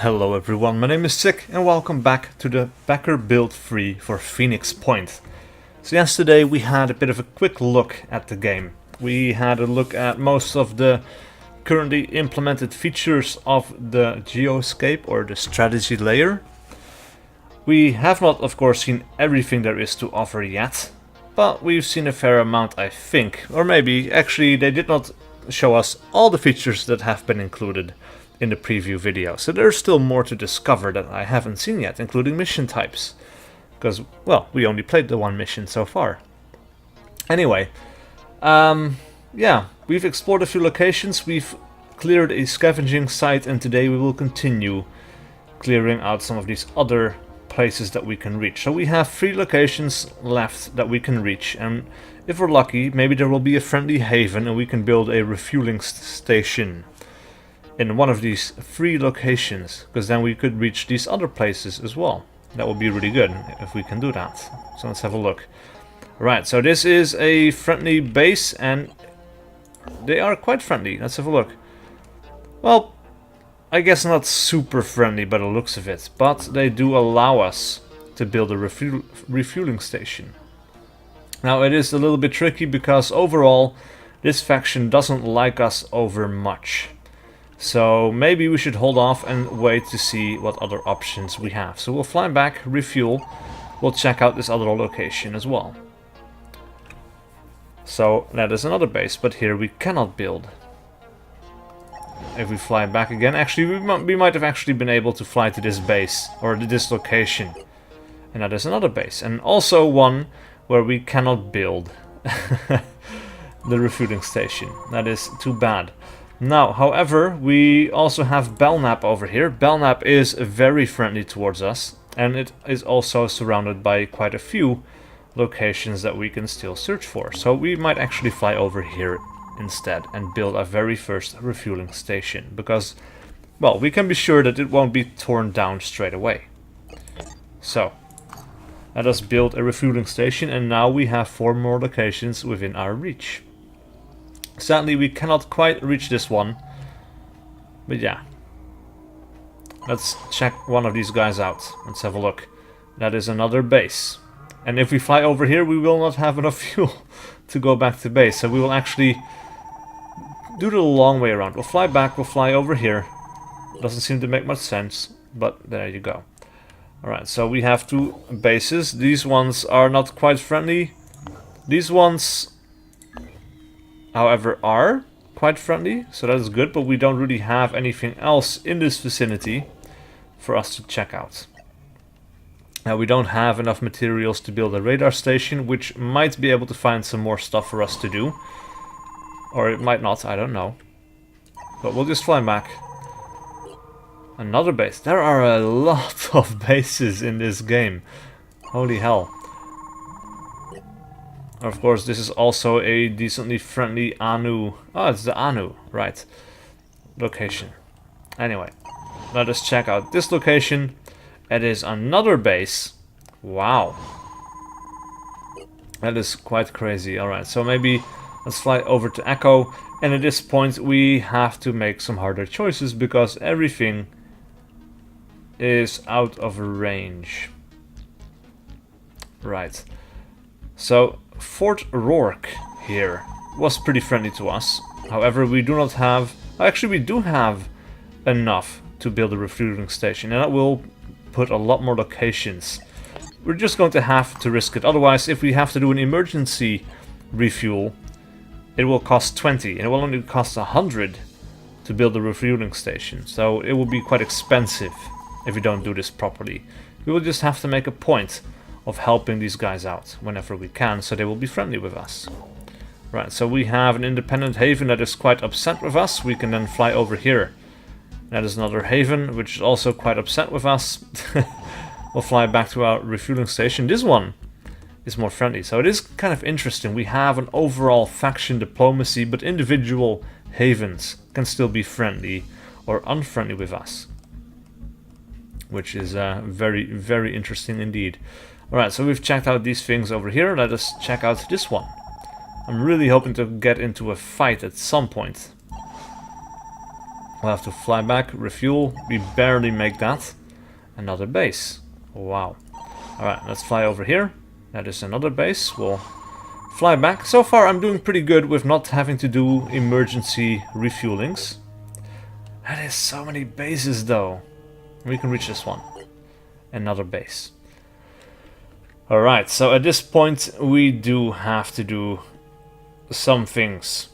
Hello everyone, my name is SiC and welcome back to the backer build free for Phoenix Point. So yesterday we had a bit of a quick look at the game. We had a look at most of the currently implemented features of the geoscape or the strategy layer. We have not of course seen everything there is to offer yet, but we've seen a fair amount I think, or maybe actually they did not show us all the features that have been included in the preview video, so there's still more to discover that I haven't seen yet, including mission types, because, well, we only played the one mission so far. Anyway, yeah, we've explored a few locations, we've cleared a scavenging site, and today we will continue clearing out some of these other places that we can reach. So we have 3 locations left that we can reach, and if we're lucky, maybe there will be a friendly haven and we can build a refueling station in one of these 3 locations, because then we could reach these other places as well. That would be really good if we can do that. So let's have a look. Right, so this is a friendly base and they are quite friendly. Let's have a look. Well, I guess not super friendly by the looks of it, but they do allow us to build a refueling station. Now it is a little bit tricky because overall this faction doesn't like us over much. So maybe we should hold off and wait to see what other options we have. So we'll fly back, refuel, we'll check out this other location as well. So that is another base, but here we cannot build. If we fly back again, actually we might have actually been able to fly to this base, or to this location. And that is another base, and also one where we cannot build the refueling station. That is too bad. Now, however, we also have Belknap over here. Belknap is very friendly towards us, and it is also surrounded by quite a few locations that we can still search for. So we might actually fly over here instead and build our very first refueling station, because, well, we can be sure that it won't be torn down straight away. So, let us build a refueling station, and now we have 4 more locations within our reach. Sadly, we cannot quite reach this one, but yeah. Let's check one of these guys out. Let's have a look. That is another base. And if we fly over here, we will not have enough fuel to go back to base. So we will actually do the long way around. We'll fly back, we'll fly over here. Doesn't seem to make much sense, but there you go. Alright, so we have 2 bases. These ones are not quite friendly. These ones, however, are quite friendly, so that is good, but we don't really have anything else in this vicinity for us to check out. Now, we don't have enough materials to build a radar station, which might be able to find some more stuff for us to do. Or it might not, I don't know. But we'll just fly back. Another base. There are a lot of bases in this game. Holy hell. Of course, this is also a decently friendly Anu. Oh, it's the Anu, right. Location. Anyway, let us check out this location. It is another base. Wow. That is quite crazy. Alright, so maybe let's fly over to Echo. And at this point, we have to make some harder choices because everything is out of range. Right. So, Fort Rourke here was pretty friendly to us. However, we do not have... Actually, we do have enough to build a refueling station, and that will put a lot more locations. We're just going to have to risk it. Otherwise, if we have to do an emergency refuel, it will cost 20, and it will only cost 100 to build a refueling station. So it will be quite expensive if we don't do this properly. We will just have to make a point of helping these guys out whenever we can, so they will be friendly with us. Right, so we have an independent haven that is quite upset with us. We can then fly over here. That is another haven, which is also quite upset with us. We'll fly back to our refueling station. This one is more friendly, so it is kind of interesting. We have an overall faction diplomacy, but individual havens can still be friendly or unfriendly with us, which is very, very interesting indeed. Alright, so we've checked out these things over here. Let us check out this one. I'm really hoping to get into a fight at some point. We'll have to fly back, refuel. We barely make that. Another base. Wow. Alright, let's fly over here. That is another base. We'll fly back. So far I'm doing pretty good with not having to do emergency refuelings. That is so many bases though. We can reach this one. Another base. Alright, so at this point we do have to do some things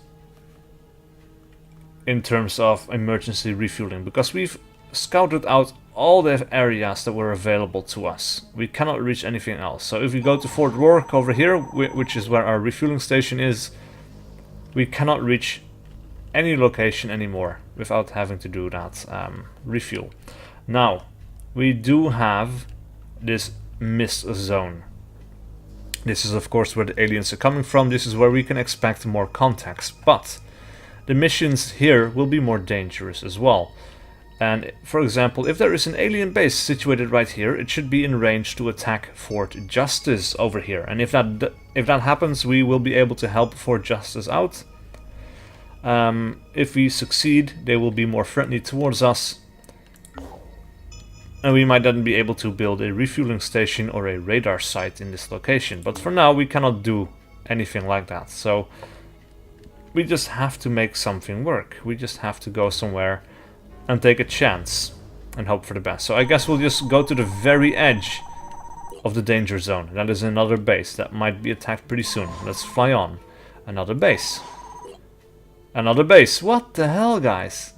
in terms of emergency refueling, because we've scouted out all the areas that were available to us. We cannot reach anything else. So if we go to Fort Rourke over here, which is where our refueling station is, we cannot reach any location anymore without having to do that refuel. Now, we do have this mist zone. This is of course where the aliens are coming from. This is where we can expect more contacts, but the missions here will be more dangerous as well. And for example, if there is an alien base situated right here, it should be in range to attack Fort Justice over here. And if that happens, we will be able to help Fort Justice out. If we succeed, they will be more friendly towards us. And we might then be able to build a refueling station or a radar site in this location. But for now, we cannot do anything like that. So we just have to make something work. We just have to go somewhere and take a chance and hope for the best. So I guess we'll just go to the very edge of the danger zone. That is another base that might be attacked pretty soon. Let's fly on. Another base. Another base. What the hell, guys?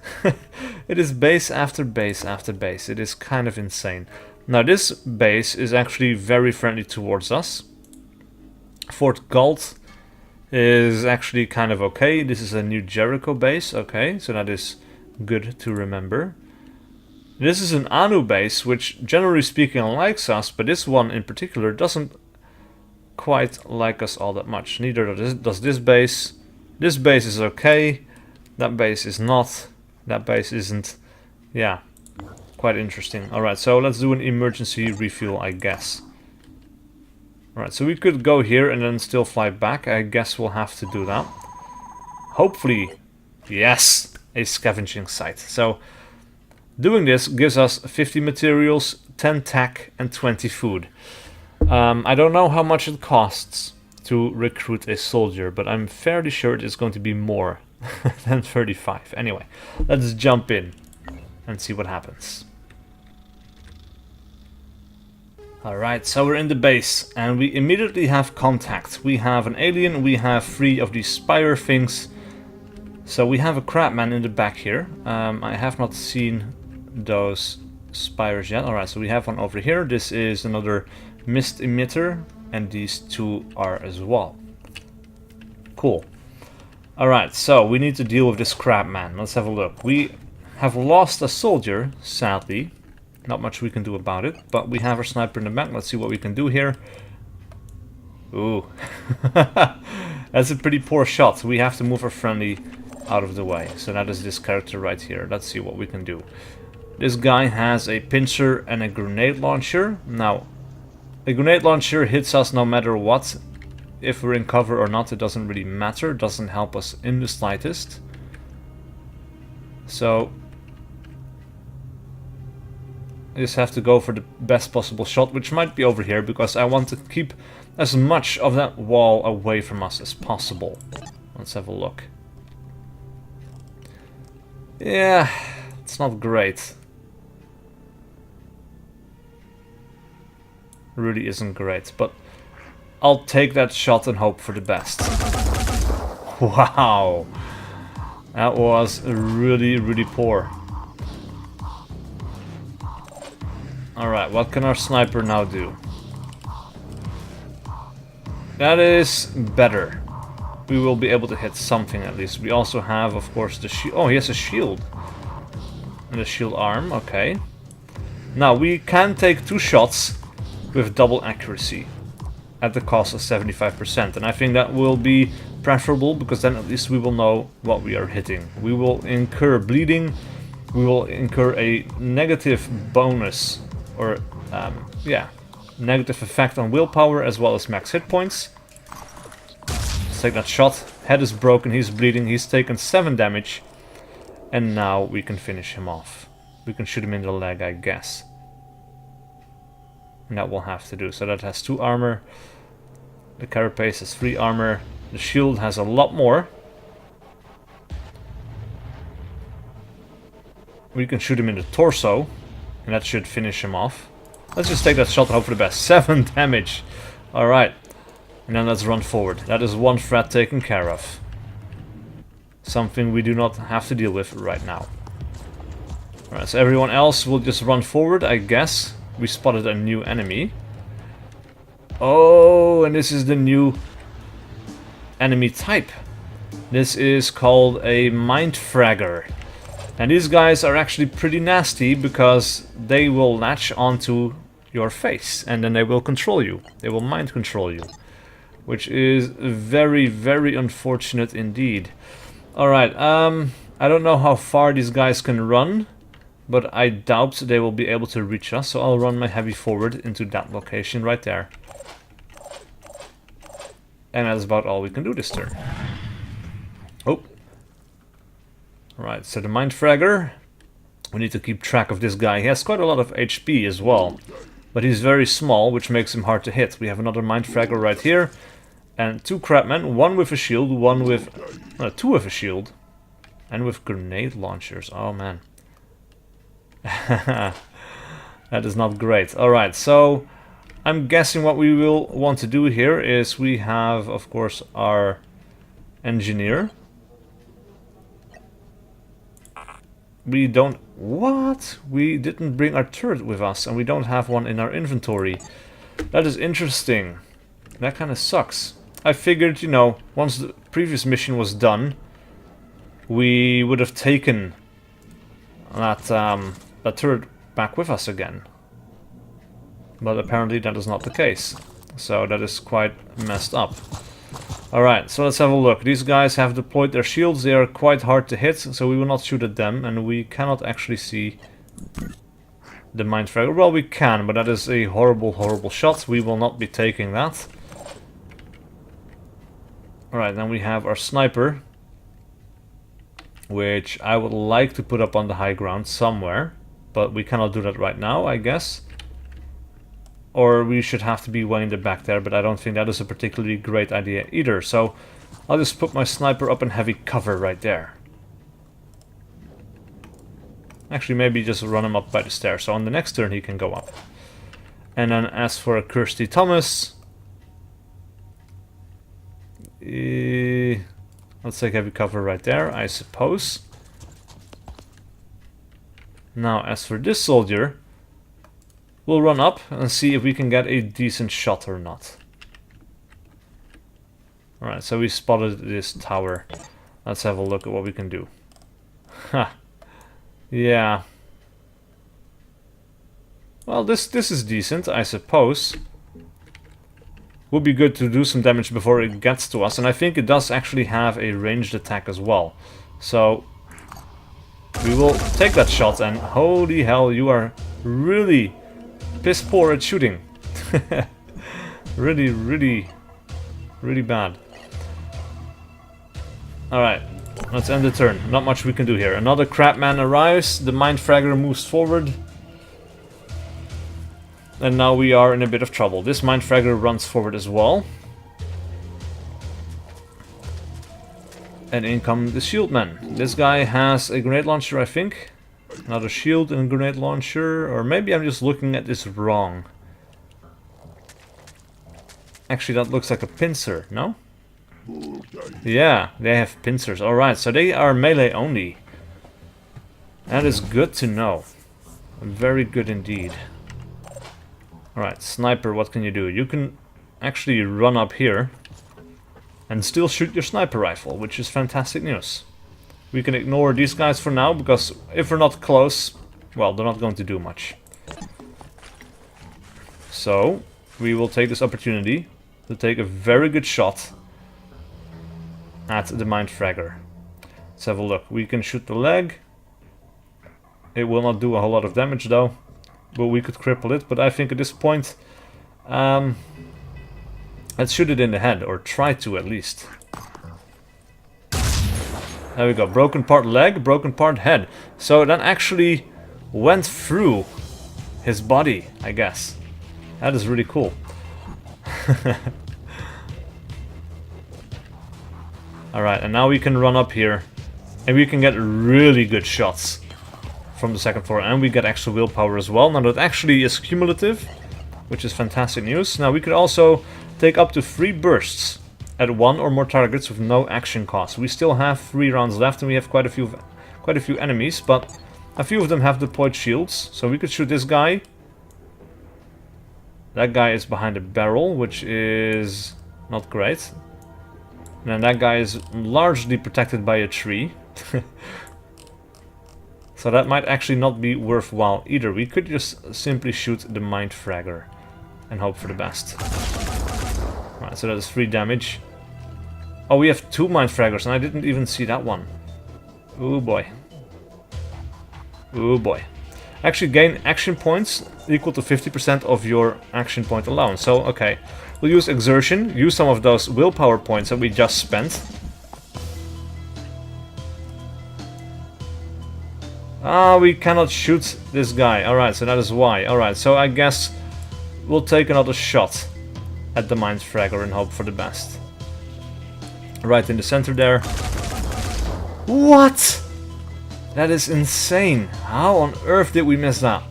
It is base after base after base. It is kind of insane. Now this base is actually very friendly towards us. Fort Galt is actually kind of okay. This is a New Jericho base. Okay, so that is good to remember. This is an Anu base, which generally speaking likes us, but this one in particular doesn't quite like us all that much. Neither does this base. This base is okay, that base is not, that base isn't. Yeah, quite interesting. Alright, so let's do an emergency refuel, I guess. Alright, so we could go here and then still fly back. I guess we'll have to do that. Hopefully, yes, a scavenging site. So, doing this gives us 50 materials, 10 tack, and 20 food. I don't know how much it costs to recruit a soldier, but I'm fairly sure it is going to be more than 35. Anyway, let's jump in and see what happens. Alright, so we're in the base and we immediately have contact. We have an alien, we have 3 of these spire things. So we have a crabman in the back here. I have not seen those spires yet. Alright, so we have one over here. This is another mist emitter. And these 2 are as well. Cool. Alright, so we need to deal with this crabman. Let's have a look. We have lost a soldier, sadly. Not much we can do about it. But we have our sniper in the back. Let's see what we can do here. Ooh. That's a pretty poor shot. We have to move our friendly out of the way. So that is this character right here. Let's see what we can do. This guy has a pincer and a grenade launcher. Now, a grenade launcher hits us no matter what. If we're in cover or not, it doesn't really matter. It doesn't help us in the slightest. So I just have to go for the best possible shot, which might be over here, because I want to keep as much of that wall away from us as possible. Let's have a look. Yeah, it's not great. Really isn't great, but I'll take that shot and hope for the best. Wow, that was really, really poor. Alright, what can our sniper now do? That is better. We will be able to hit something at least. We also have, of course, the shield. Oh, he has a shield. And a shield arm, okay. Now, we can take 2 shots with double accuracy at the cost of 75%, and I think that will be preferable, because then at least we will know what we are hitting. We will incur bleeding, we will incur a negative bonus, or yeah, negative effect on willpower as well as max hit points. Let's take that shot. Head is broken, he's bleeding, he's taken 7 damage. And now we can finish him off. We can shoot him in the leg, I guess. And that we'll have to do. So that has 2 armor. The carapace has 3 armor. The shield has a lot more. We can shoot him in the torso. And that should finish him off. Let's just take that shot and hope for the best. 7 damage. Alright. And then let's run forward. That is 1 threat taken care of. Something we do not have to deal with right now. Alright, so everyone else will just run forward, I guess. We spotted a new enemy. Oh, and this is the new enemy type. This is called a mind fragger. And these guys are actually pretty nasty because they will latch onto your face and then they will control you. They will mind control you. Which is very, very unfortunate indeed. Alright, I don't know how far these guys can run, but I doubt they will be able to reach us, so I'll run my heavy forward into that location right there. And that's about all we can do this turn. Oh. Alright, so the mind fragger. We need to keep track of this guy. He has quite a lot of HP as well, but he's very small, which makes him hard to hit. We have another mind fragger right here. And 2 crabmen, 1 with a shield, 1 with... No, 2 with a shield. And with grenade launchers. Oh, man. That is not great. Alright, so... I'm guessing what we will want to do here is we have, of course, our engineer. We don't... What? We didn't bring our turret with us, and we don't have one in our inventory. That is interesting. That kind of sucks. I figured, you know, once the previous mission was done, we would have taken that, that turret back with us again. But apparently that is not the case. So that is quite messed up. Alright, so let's have a look. These guys have deployed their shields. They are quite hard to hit, so we will not shoot at them. And we cannot actually see the mind fragger. Well, we can, but that is a horrible, horrible shot. We will not be taking that. Alright, then we have our sniper, which I would like to put up on the high ground somewhere, but we cannot do that right now, I guess. Or we should have to be way in the back there, but I don't think that is a particularly great idea either. So I'll just put my sniper up in heavy cover right there. Actually, maybe just run him up by the stairs, so on the next turn he can go up. And then as for Kirsty Thomas... let's take heavy cover right there, I suppose. Now, as for this soldier, we'll run up and see if we can get a decent shot or not. Alright, so we spotted this tower. Let's have a look at what we can do. Ha! Yeah. Well, this is decent, I suppose. Would be good to do some damage before it gets to us, and I think it does actually have a ranged attack as well. So we will take that shot, and holy hell, you are really piss poor at shooting. Really, really, really bad. Alright, let's end the turn. Not much we can do here. Another crabman arrives, the mind fragger moves forward. And now we are in a bit of trouble. This mind fragger runs forward as well. And in come the shieldmen. This guy has a grenade launcher, I think. Another shield and a grenade launcher. Or maybe I'm just looking at this wrong. Actually, that looks like a pincer, no? Yeah, they have pincers. Alright, so they are melee only. That is good to know. Very good indeed. Alright, sniper, what can you do? You can actually run up here and still shoot your sniper rifle, which is fantastic news. We can ignore these guys for now, because if we're not close, well, they're not going to do much. So, we will take this opportunity to take a very good shot at the mind fragger. Let's have a look. We can shoot the leg. It will not do a whole lot of damage though. But we could cripple it, but I think at this point, let's shoot it in the head, or try to at least. There we go. Broken part leg, broken part head. So that actually went through his body, I guess. That is really cool. Alright, and now we can run up here. And we can get really good shots from the second floor. And we get extra willpower as well. Now that actually is cumulative, which is fantastic news. Now we could also take up to 3 bursts at 1 or more targets with no action cost. We still have 3 rounds left and we have quite a few enemies, but a few of them have deployed shields. So we could shoot this guy. That guy is behind a barrel, which is not great. And then that guy is largely protected by a tree. So that might actually not be worthwhile either. We could just simply shoot the mind fragger and hope for the best. Alright, so that is 3 damage. Oh, we have 2 mind fraggers and I didn't even see that one. Ooh boy. Ooh boy. Actually gain action points equal to 50% of your action point allowance. So, okay. We'll use exertion, use some of those willpower points that we just spent. Ah, we cannot shoot this guy. Alright, so that is why. Alright, so I guess we'll take another shot at the mind fragger and hope for the best. Right in the center there. What? That is insane. How on earth did we miss that?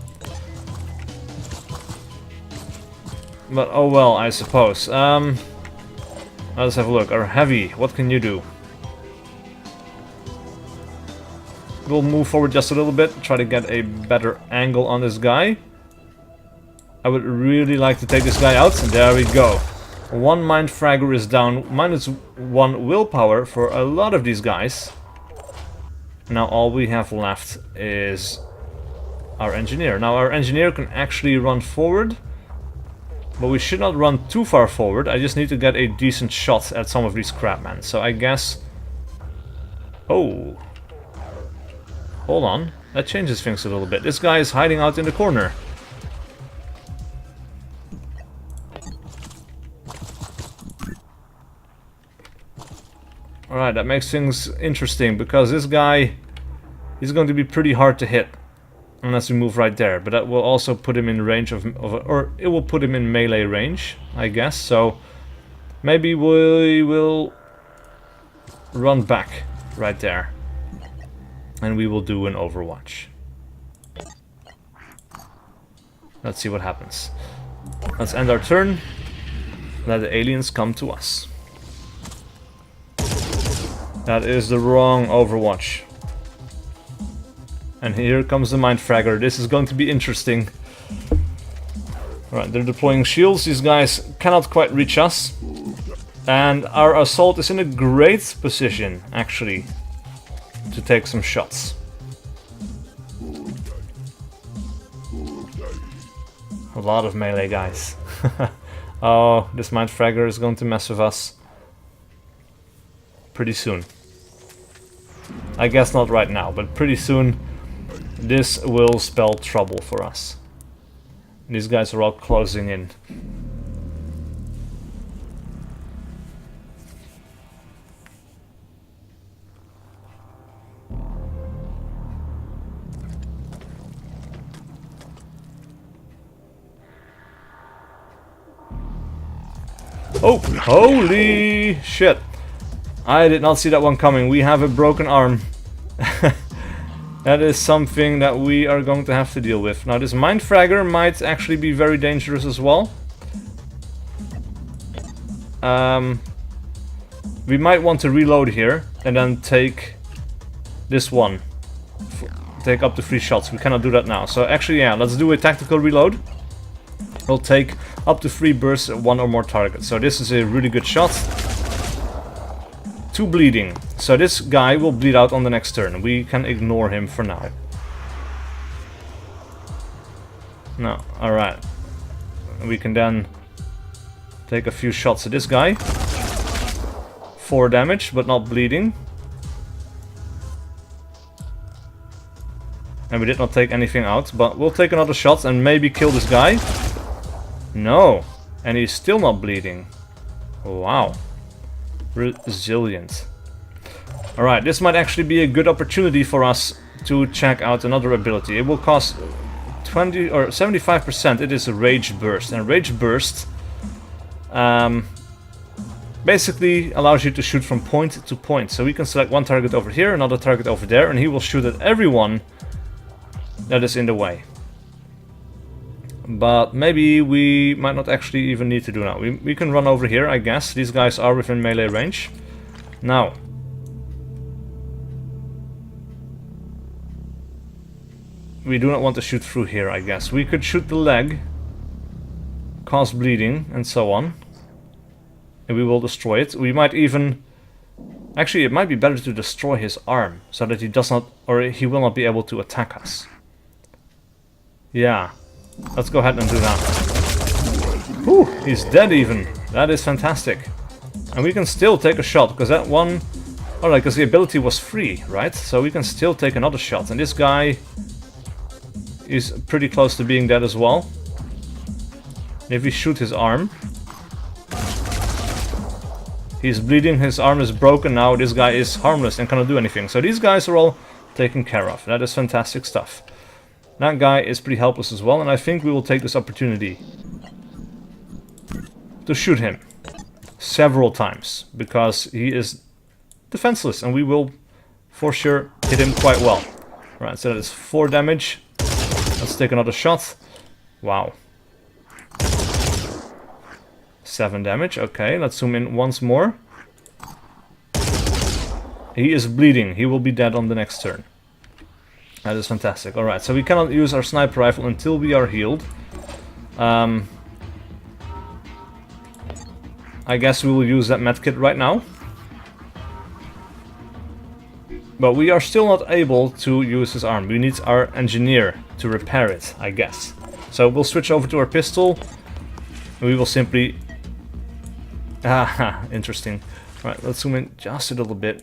But oh well, I suppose. Let's have a look. Our heavy, what can you do? We'll move forward just a little bit, try to get a better angle on this guy. I would really like to take this guy out. There we go. 1 mind fragger is down, -1 willpower for a lot of these guys. Now all we have left is our engineer. Now our engineer can actually run forward, but we should not run too far forward. I just need to get a decent shot at some of these crabmen. So I guess... Oh. Hold on. That changes things a little bit. This guy is hiding out in the corner. Alright, that makes things interesting, because this guy is going to be pretty hard to hit. Unless we move right there. But that will also put him in range or it will put him in melee range, I guess. So maybe we will run back right there. And we will do an overwatch. Let's see what happens. Let's end our turn. Let the aliens come to us. That is the wrong overwatch. And here comes the mind fragger. This is going to be interesting. Alright, they're deploying shields. These guys cannot quite reach us. And our assault is in a great position, actually, to take some shots. A lot of melee guys. Oh, this mind fragger is going to mess with us pretty soon. I guess not right now, but pretty soon this will spell trouble for us. These guys are all closing in. Oh, holy shit. I did not see that one coming. We have a broken arm. That is something that we are going to have to deal with. Now this mind fragger might actually be very dangerous as well. We might want to reload here and then take this one. Take up to 3 shots. We cannot do that now. So actually, yeah, let's do a tactical reload. We'll take up to 3 bursts at 1 or more targets. So this is a really good shot. 2 bleeding. So this guy will bleed out on the next turn. We can ignore him for now. No, alright. We can then take a few shots at this guy. 4 damage, but not bleeding. And we did not take anything out, but we'll take another shot and maybe kill this guy. No, and he's still not bleeding. Wow. Resilient. Alright, this might actually be a good opportunity for us to check out another ability. It will cost 20 or 75%. It is a Rage Burst, and Rage Burst basically allows you to shoot from point to point. So we can select one target over here, another target over there, and he will shoot at everyone that is in the way. But maybe we might not actually even need to do that. We can run over here, I guess. These guys are within melee range. Now, we do not want to shoot through here, I guess. We could shoot the leg, cause bleeding, and so on. And we will destroy it. We might even... Actually, it might be better to destroy his arm, so that he does not... or he will not be able to attack us. Yeah. Let's go ahead and do that. Whew, he's dead even. That is fantastic. And we can still take a shot, because that one... Alright, because the ability was free, right? So we can still take another shot. And this guy is pretty close to being dead as well. If we shoot his arm... He's bleeding, his arm is broken now, this guy is harmless and cannot do anything. So these guys are all taken care of. That is fantastic stuff. That guy is pretty helpless as well, and I think we will take this opportunity to shoot him several times, because he is defenseless, and we will for sure hit him quite well. Right, so that is 4 damage. Let's take another shot. Wow. 7 damage, okay, let's zoom in once more. He is bleeding, he will be dead on the next turn. That is fantastic. Alright, so we cannot use our sniper rifle until we are healed. I guess we will use that medkit right now. But we are still not able to use his arm. We need our engineer to repair it, I guess. So we'll switch over to our pistol. And we will simply... Aha, interesting. Alright, let's zoom in just a little bit.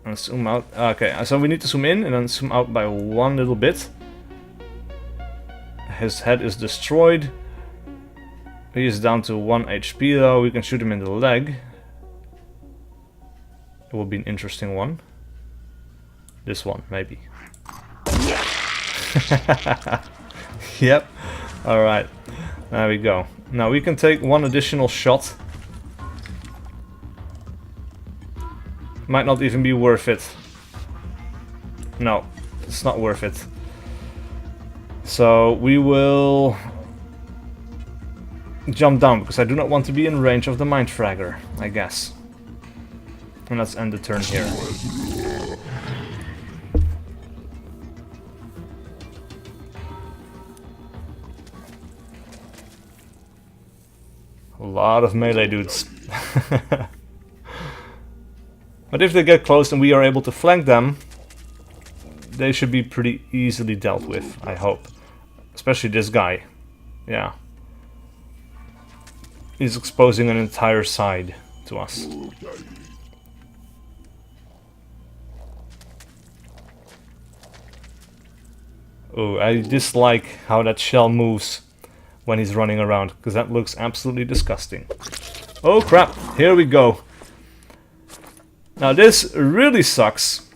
And zoom out. Okay, so we need to zoom in and then zoom out by 1 little bit. His head is destroyed. He is down to 1 HP though. We can shoot him in the leg. It will be an interesting one. This one, maybe. Yep. Alright. There we go. Now we can take 1 additional shot. Might not even be worth it. No, it's not worth it. So we will jump down, because I do not want to be in range of the Mind Fragger, I guess. And let's end the turn here. A lot of melee dudes. But if they get close and we are able to flank them, they should be pretty easily dealt with, I hope. Especially this guy. Yeah. He's exposing an entire side to us. Oh, I dislike how that shell moves when he's running around, because that looks absolutely disgusting. Oh crap, here we go. Now this really sucks,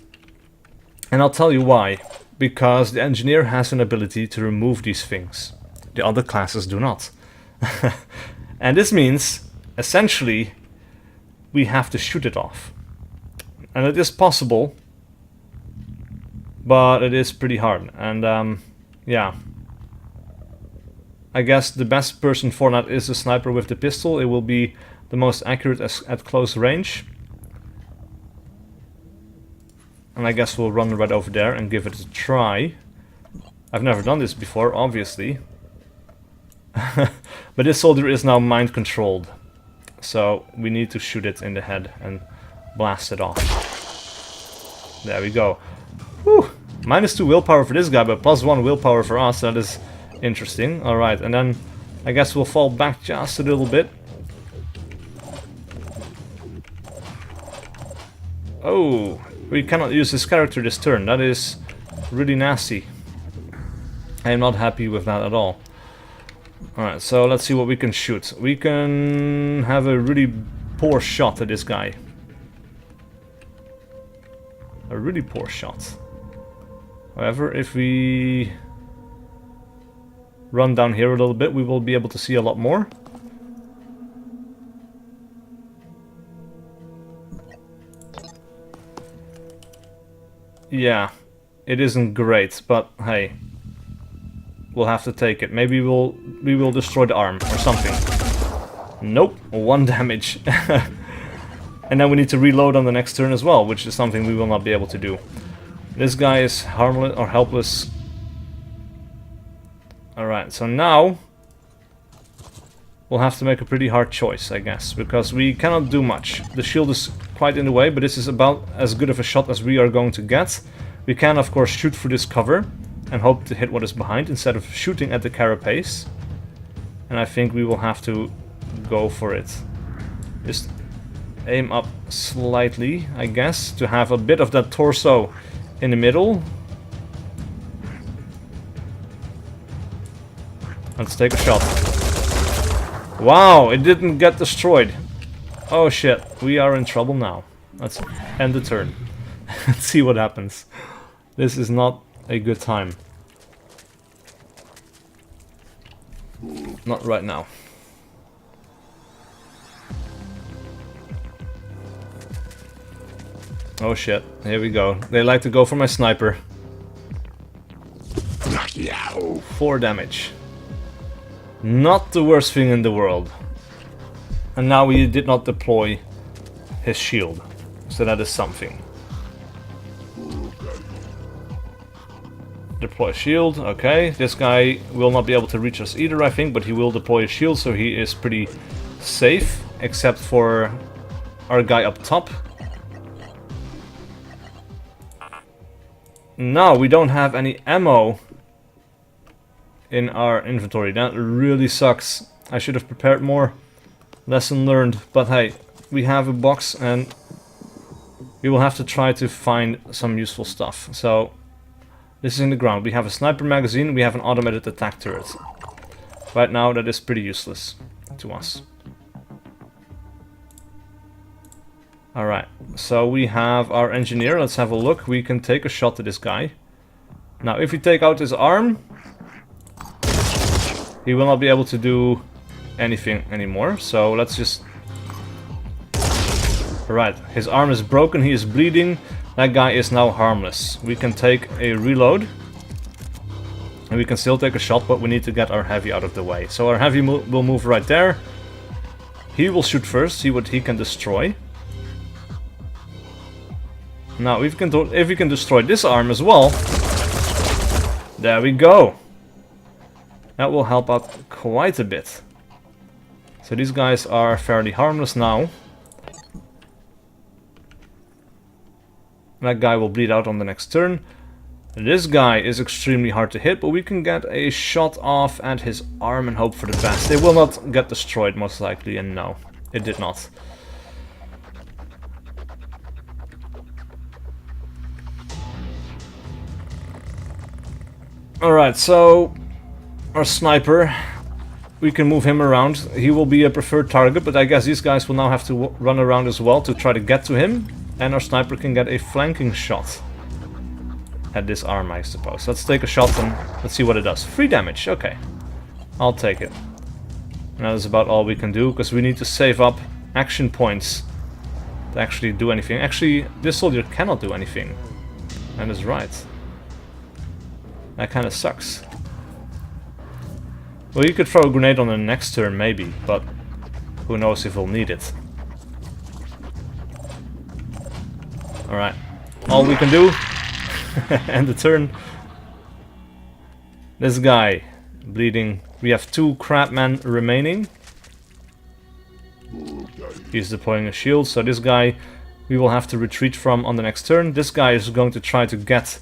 and I'll tell you why. Because the engineer has an ability to remove these things. The other classes do not. And this means, essentially, we have to shoot it off. And it is possible, but it is pretty hard. And yeah. I guess the best person for that is a sniper with the pistol. It will be the most accurate at close range. And I guess we'll run right over there and give it a try. I've never done this before, obviously. But this soldier is now mind controlled. So we need to shoot it in the head and blast it off. There we go. Whew. -2 willpower for this guy, but +1 willpower for us. That is interesting. Alright, and then I guess we'll fall back just a little bit. Oh, we cannot use this character this turn. That is really nasty. I am not happy with that at all. Alright, so let's see what we can shoot. We can have a really poor shot at this guy. A really poor shot. However, if we run down here a little bit, we will be able to see a lot more. Yeah, it isn't great, but hey, we'll have to take it. Maybe we will destroy the arm or something. Nope, 1 damage. And then we need to reload on the next turn as well, which is something we will not be able to do. This guy is harmless or helpless. Alright, so now we'll have to make a pretty hard choice, I guess, because we cannot do much. The shield is quite in the way, but this is about as good of a shot as we are going to get. We can, of course, shoot through this cover and hope to hit what is behind instead of shooting at the carapace. And I think we will have to go for it. Just aim up slightly, I guess, to have a bit of that torso in the middle. Let's take a shot. Wow, it didn't get destroyed. Oh shit, we are in trouble now. Let's end the turn. Let's see what happens. This is not a good time. Not right now. Oh shit, here we go. They like to go for my sniper. 4 damage. Not the worst thing in the world. And now we did not deploy his shield. So that is something. Deploy shield, okay. This guy will not be able to reach us either, I think, but he will deploy a shield, so he is pretty safe, except for our guy up top. No, we don't have any ammo in our inventory. That really sucks. I should have prepared more. Lesson learned. But hey, we have a box and we will have to try to find some useful stuff. So, this is in the ground. We have a sniper magazine, we have an automated attack turret. Right now that is pretty useless to us. Alright, so we have our engineer. Let's have a look. We can take a shot at this guy. Now, if we take out his arm, he will not be able to do anything anymore. So let's just... Alright, his arm is broken, he is bleeding. That guy is now harmless. We can take a reload. And we can still take a shot, but we need to get our heavy out of the way. So our heavy will move right there. He will shoot first, see what he can destroy. Now, if we can destroy this arm as well, there we go. That will help out quite a bit. So these guys are fairly harmless now. That guy will bleed out on the next turn. This guy is extremely hard to hit, but we can get a shot off at his arm and hope for the best. They will not get destroyed, most likely, and no, it did not. Alright, so our sniper, we can move him around. He will be a preferred target, but I guess these guys will now have to run around as well to try to get to him. And our sniper can get a flanking shot at this arm, I suppose. Let's take a shot and let's see what it does. 3 damage, okay. I'll take it. And that is about all we can do, because we need to save up action points to actually do anything. Actually, this soldier cannot do anything. That is right. That kind of sucks. Well, you could throw a grenade on the next turn, maybe, but who knows if we'll need it. Alright, all we can do, end the turn. This guy, bleeding. We have 2 crabmen remaining. He's deploying a shield, so this guy we will have to retreat from on the next turn. This guy is going to try to get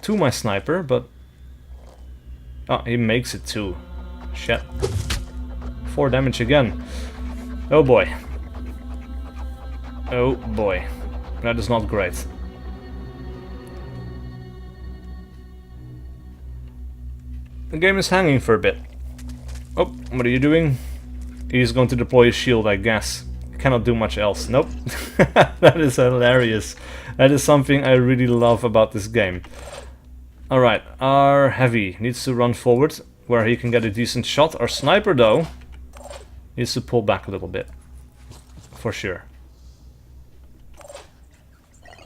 to my sniper, but... Oh, he makes it too. Shit. 4 damage again. Oh boy. Oh boy. That is not great. The game is hanging for a bit. Oh, what are you doing? He's going to deploy a shield, I guess. cannot do much else. Nope. That is hilarious. That is something I really love about this game. Alright, our heavy needs to run forward where he can get a decent shot. Our sniper, though, needs to pull back a little bit. For sure.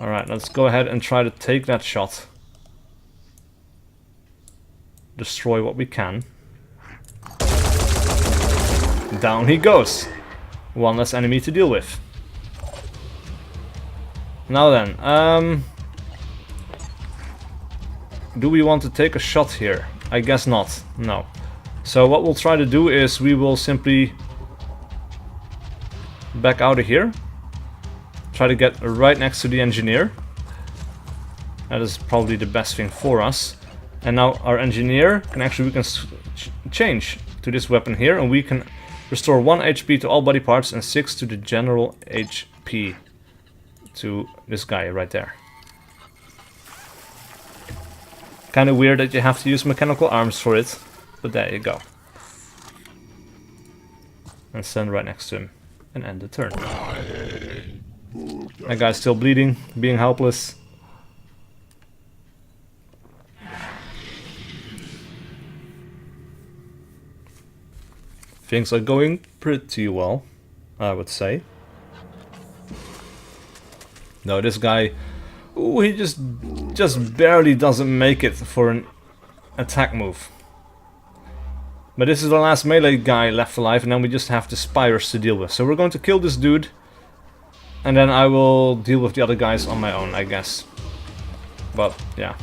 Alright, let's go ahead and try to take that shot. Destroy what we can. Down he goes. One less enemy to deal with. Now then, do we want to take a shot here? I guess not. No. So what we'll try to do is we will simply back out of here. Try to get right next to the engineer. That is probably the best thing for us. And now our engineer can actually, we can change to this weapon here, and we can restore 1 HP to all body parts and 6 to the general HP to this guy right there. Kind of weird that you have to use mechanical arms for it, but there you go. And stand right next to him and end the turn. That guy's still bleeding, being helpless. Things are going pretty well, I would say. No, this guy, ooh, he just barely doesn't make it for an attack move. But this is the last melee guy left alive, and then we just have the spires to deal with. So we're going to kill this dude, and then I will deal with the other guys on my own, I guess. But yeah.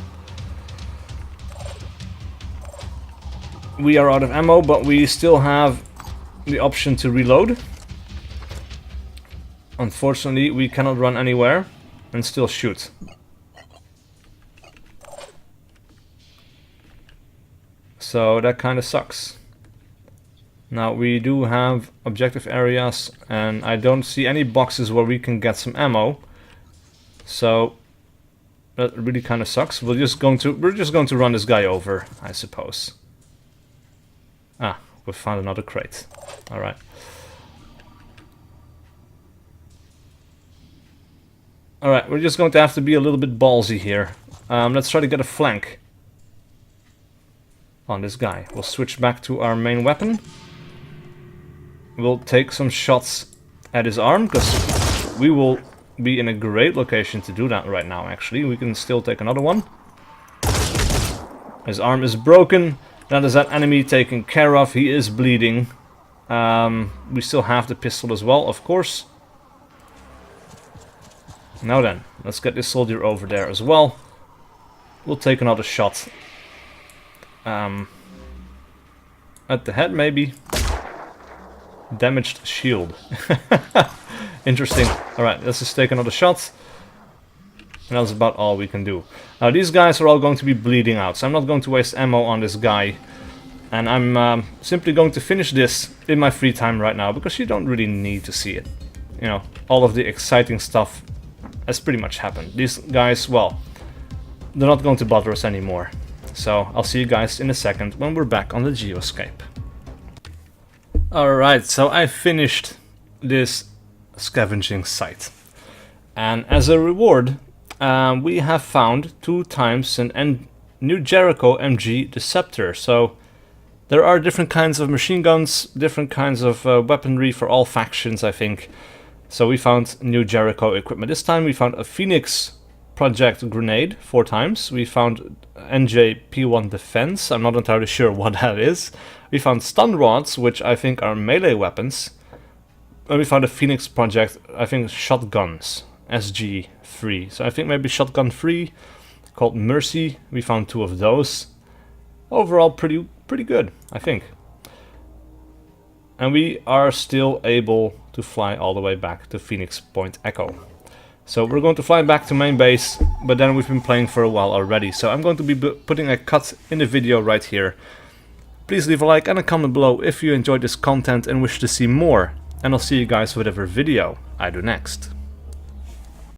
We are out of ammo, but we still have the option to reload. Unfortunately, we cannot run anywhere and still shoot. So that kind of sucks. Now we do have objective areas, and I don't see any boxes where we can get some ammo. So that really kind of sucks. We're just going to run this guy over, I suppose. Ah, we found another crate. Alright. Alright, we're just going to have to be a little bit ballsy here. Let's try to get a flank on this guy. We'll switch back to our main weapon. We'll take some shots at his arm, because we will be in a great location to do that right now, actually. We can still take another one. His arm is broken. That is that enemy taken care of. He is bleeding. We still have the pistol as well, of course. Now then, let's get this soldier over there as well. We'll take another shot. At the head, maybe. Damaged shield. Interesting. Alright, let's just take another shot. And that's about all we can do. Now these guys are all going to be bleeding out, so I'm not going to waste ammo on this guy. And I'm simply going to finish this in my free time right now, because you don't really need to see it. You know, all of the exciting stuff has pretty much happened. These guys, well, they're not going to bother us anymore. So I'll see you guys in a second when we're back on the geoscape. Alright, so I finished this scavenging site. And as a reward, we have found 2 times an New Jericho MG Deceptor. So there are different kinds of machine guns, different kinds of weaponry for all factions, I think. So we found New Jericho equipment. This time we found a Phoenix Project grenade 4 times. We found NJP1 defense. I'm not entirely sure what that is. We found stun rods, which I think are melee weapons. And we found a Phoenix Project, I think, shotguns. SG3. So I think maybe shotgun 3 called Mercy. We found 2 of those. Overall pretty good, I think. And we are still able to fly all the way back to Phoenix Point Echo. So we're going to fly back to main base, but then we've been playing for a while already. So I'm going to be putting a cut in the video right here. Please leave a like and a comment below if you enjoyed this content and wish to see more. And I'll see you guys for whatever video I do next.